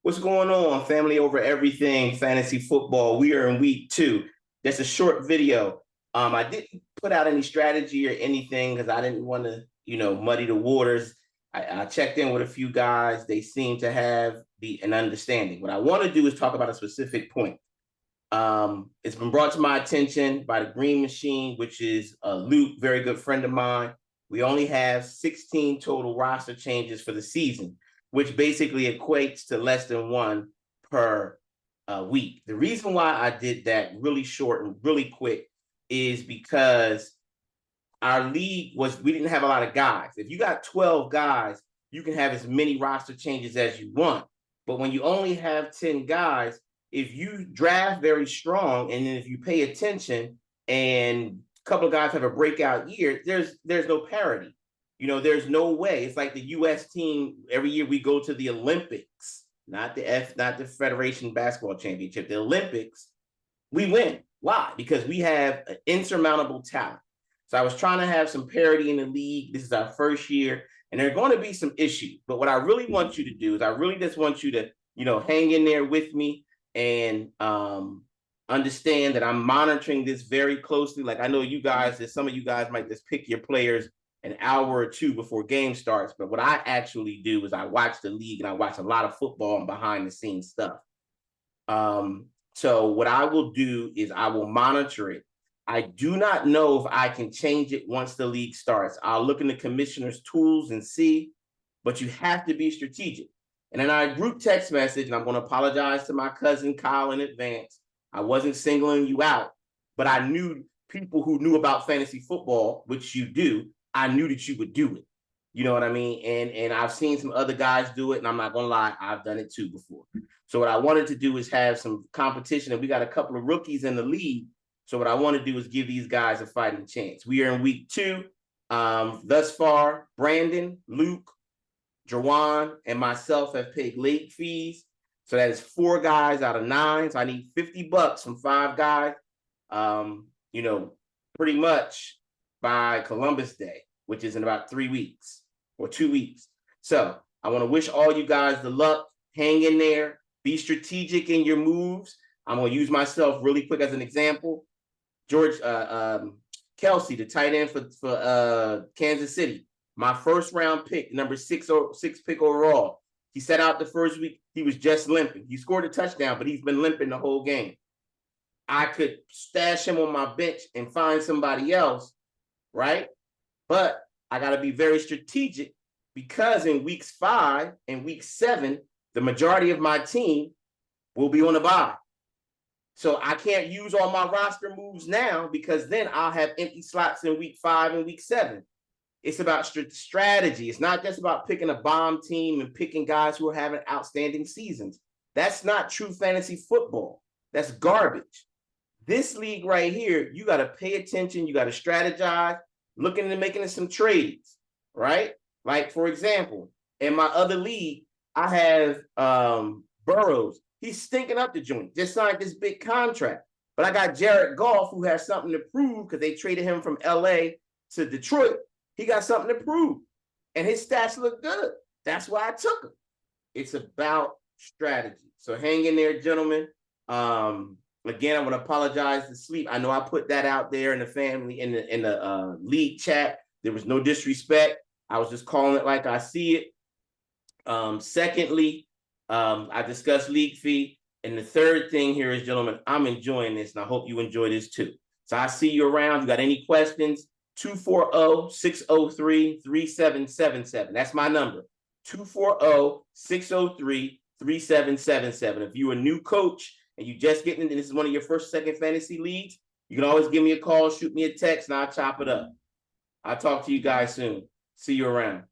What's going on, family over everything fantasy football? We are in week 2. That's a short video. I didn't put out any strategy or anything because I didn't want to, muddy the waters. I checked in with a few guys. They seem to have an understanding. What I want to do is talk about a specific point. It's been brought to my attention by the Green Machine, which is Luke, very good friend of mine. We only have 16 total roster changes for the season, which basically equates to less than one per week. The reason why I did that really short and really quick is because our league we didn't have a lot of guys. If you got 12 guys, you can have as many roster changes as you want. But when you only have 10 guys, if you draft very strong and then if you pay attention and a couple of guys have a breakout year, there's no parity. There's no way. It's like the U.S. team. Every year we go to the Olympics, not the Federation Basketball Championship, the Olympics. We win. Why? Because we have an insurmountable talent. So I was trying to have some parity in the league. This is our first year, and there are going to be some issues. But what I really want you to do is I really just want you to, hang in there with me and understand that I'm monitoring this very closely. Like I know you guys, that some of you guys might just pick your players an hour or two before game starts. But what I actually do is I watch the league and I watch a lot of football and behind the scenes stuff. So what I will do is I will monitor it. I do not know if I can change it once the league starts. I'll look in the commissioner's tools and see, but you have to be strategic. And in our group text message, and I'm going to apologize to my cousin Kyle in advance, I wasn't singling you out, but I knew people who knew about fantasy football, which you do. I knew that you would do it. You know what I mean? And I've seen some other guys do it, and I'm not going to lie, I've done it too before. So what I wanted to do is have some competition, and we got a couple of rookies in the league. So what I want to do is give these guys a fighting chance. We are in week 2. Thus far, Brandon, Luke, Jawan, and myself have paid late fees. So that is 4 guys out of 9. So I need $50 from 5 guys, pretty much by Columbus Day, which is in about 3 weeks or 2 weeks. So I want to wish all you guys the luck. Hang in there. Be strategic in your moves. I'm going to use myself really quick as an example. George Kelsey, the tight end for Kansas City, my first round pick, number 6 pick overall. He set out the first week. He was just limping. He scored a touchdown, but he's been limping the whole game. I could stash him on my bench and find somebody else, right? But I got to be very strategic because in weeks 5 and week 7, the majority of my team will be on a bye. So I can't use all my roster moves now because then I'll have empty slots in week 5 and week 7. It's about strategy. It's not just about picking a bomb team and picking guys who are having outstanding seasons. That's not true fantasy football. That's garbage. This league right here, you got to pay attention. You got to strategize, looking into making some trades, right? Like, for example, in my other league, I have Burrows. He's stinking up the joint. Just signed this big contract. But I got Jared Goff, who has something to prove because they traded him from L.A. to Detroit. He got something to prove. And his stats look good. That's why I took him. It's about strategy. So hang in there, gentlemen. Again, I want to apologize to Sleep. I know I put that out there in the family, in the league chat. There was no disrespect. I was just calling it like I see it. Secondly, I discussed league fee. And the third thing here is, gentlemen, I'm enjoying this, and I hope you enjoy this too. So I see you around. If you got any questions, 240-603-3777. That's my number, 240-603-3777. If you're a new coach and you just getting into this is one of your first or second fantasy leagues, you can always give me a call, shoot me a text, and I'll chop it up. I'll talk to you guys soon. See you around.